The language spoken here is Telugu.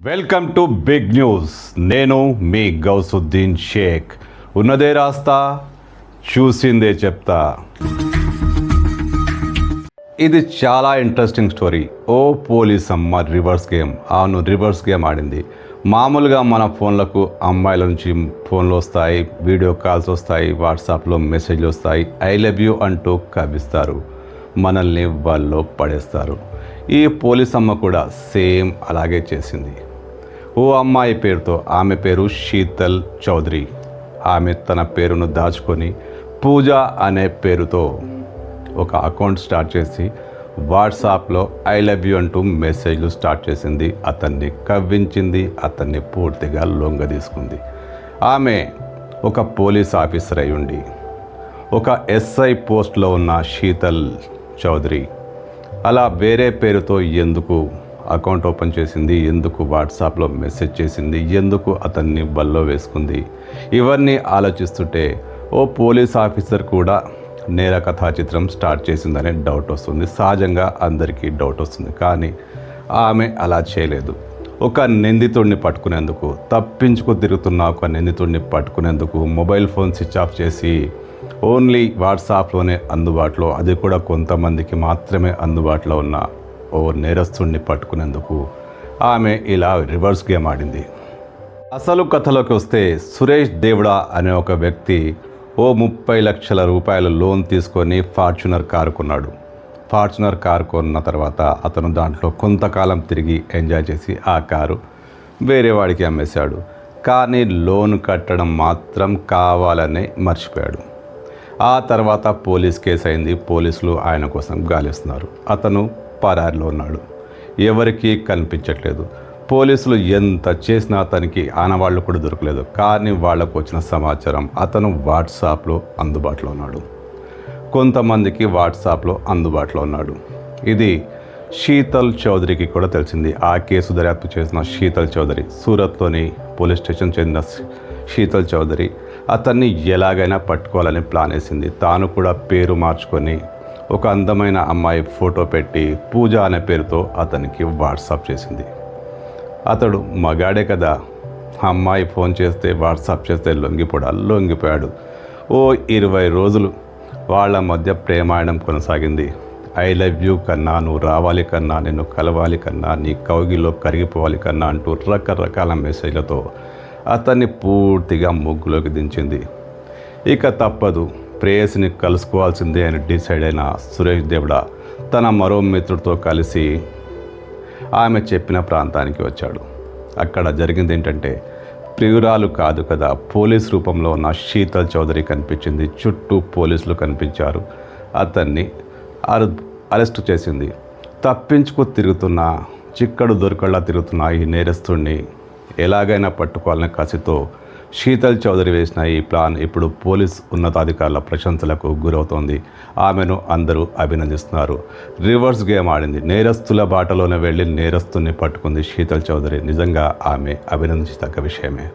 Welcome to big news. నేను మీ గౌసుద్దీన్ షేక్. ఉన్నదే రాస్తా, చూసిందే చెప్తా. ఇది చాలా ఇంట్రెస్టింగ్ స్టోరీ. ఓ పోలీస్ అమ్మ రివర్స్ గేమ్. అవును, రివర్స్ గేమ్ ఆడింది. మామూలుగా మన ఫోన్లకు అమ్మాయిల నుంచి ఫోన్లు వస్తాయి, వీడియో కాల్స్ వస్తాయి, వాట్సాప్లో మెసేజ్లు వస్తాయి, ఐ లవ్ యూ అంటూ కవ్విస్తారు, మనల్ని వాళ్ళలో పడేస్తారు. ఈ పోలీస్ అమ్మ కూడా సేమ్ అలాగే చేసింది. ఓ అమ్మాయి పేరుతో, ఆమె పేరు శీతల్ చౌదరి. ఆమె తన పేరును దాచుకొని పూజ అనే పేరుతో ఒక అకౌంట్ స్టార్ట్ చేసి వాట్సాప్లో ఐ లవ్ యూ అంటూ మెసేజ్లు స్టార్ట్ చేసింది. అతన్ని కవ్వించింది, అతన్ని పూర్తిగా లొంగ తీసుకుంది. ఆమె ఒక పోలీస్ ఆఫీసర్ అయి ఉండి ఒక ఎస్ఐ పోస్ట్లో ఉన్న శీతల్ చౌదరి అలా వేరే పేరుతో ఎందుకు అకౌంట్ ఓపెన్ చేసింది, ఎందుకు వాట్సాప్లో మెసేజ్ చేసింది, ఎందుకు అతన్ని బల్లో వేసుకుంది, ఇవన్నీ ఆలోచిస్తుంటే ఓ పోలీస్ ఆఫీసర్ కూడా నేర కథా చిత్రం స్టార్ట్ చేసిందనే డౌట్ వస్తుంది. సహజంగా అందరికీ డౌట్ వస్తుంది, కానీ ఆమె అలా చేయలేదు. ఒక నిందితుడిని పట్టుకునేందుకు, తప్పించుకు తిరుగుతున్న ఒక నిందితుడిని పట్టుకునేందుకు మొబైల్ ఫోన్ స్విచ్ ఆఫ్ చేసి ఓన్లీ వాట్సాప్లోనే అందుబాటులో, అది కూడా కొంతమందికి మాత్రమే అందుబాటులో ఉన్న ఓ నేరస్తుడిని పట్టుకునేందుకు ఆమె ఇలా రివర్స్ గేమ్ ఆడింది. అసలు కథలోకి వస్తే, సురేష్ దేవుడా అనే ఒక వ్యక్తి ఓ 30 లక్షల రూపాయల లోన్ తీసుకొని ఫార్చునర్ కారు కొన్నాడు. ఫార్చునర్ కారు కొన్న తర్వాత అతను దాంట్లో కొంతకాలం తిరిగి ఎంజాయ్ చేసి ఆ కారు వేరే వాడికి అమ్మేశాడు. కానీ లోన్ కట్టడం మాత్రం కావాలని మర్చిపోయాడు. ఆ తర్వాత పోలీస్ కేసు అయింది. పోలీసులు ఆయన కోసం గాలిస్తున్నారు. అతను పరారిలో ఉన్నాడు, ఎవరికీ కనిపించట్లేదు. పోలీసులు ఎంత చేసినా అతనికి ఆనవాళ్ళు కూడా దొరకలేదు. కానీ వాళ్లకు వచ్చిన సమాచారం, అతను వాట్సాప్లో అందుబాటులో ఉన్నాడు, కొంతమందికి వాట్సాప్లో అందుబాటులో ఉన్నాడు. ఇది శీతల్ చౌదరికి కూడా తెలిసింది. ఆ కేసు దర్యాప్తు చేసిన శీతల్ చౌదరి, సూరత్లోని పోలీస్ స్టేషన్ చెందిన శీతల్ చౌదరి అతన్ని ఎలాగైనా పట్టుకోవాలని ప్లాన్ వేసింది. తాను కూడా పేరు మార్చుకొని ఒక అందమైన అమ్మాయి ఫోటో పెట్టి పూజ అనే పేరుతో అతనికి వాట్సాప్ చేసింది. అతడు మగాడే కదా, అమ్మాయి ఫోన్ చేస్తే వాట్సాప్ చేస్తే లొంగిపోయాడు. ఓ 20 రోజులు వాళ్ళ మధ్య ప్రేమాయణం కొనసాగింది. ఐ లవ్ యూ కన్నా, నువ్వు రావాలి కన్నా, నిన్ను కలవాలి కన్నా, నీ కౌగిలో కరిగిపోవాలి కన్నా అంటూ రకరకాల మెసేజ్లతో అతన్ని పూర్తిగా ముగ్గులోకి దించింది. ఇక తప్పదు, ప్రేయసిని కలుసుకోవాల్సిందే అని డిసైడ్ అయిన సురేష్ దేవుడా తన మరో మిత్రుడితో కలిసి ఆమె చెప్పిన ప్రాంతానికి వచ్చాడు. అక్కడ జరిగింది ఏంటంటే, ప్రియురాలు కాదు కదా, పోలీస్ రూపంలో ఉన్న శీతల్ చౌదరి కనిపించింది. చుట్టూ పోలీసులు కనిపించారు. అతన్ని అరెస్టు చేసింది. తప్పించుకు తిరుగుతున్న, చిక్కడు దొరకళ్ళ తిరుగుతున్న ఈ నేరస్తుడిని ఎలాగైనా పట్టుకోవాలనే కసితో శీతల్ చౌదరి వేసిన ఈ ప్లాన్ ఇప్పుడు పోలీస్ ఉన్నతాధికారుల ప్రశంసలకు గురవుతోంది. ఆమెను అందరూ అభినందిస్తున్నారు. రివర్స్ గేమ్ ఆడింది. నేరస్తుల బాటలోనే వెళ్ళి నేరస్తుని పట్టుకుంది శీతల్ చౌదరి. నిజంగా ఆమె అభినందించదగ్గ విషయమే.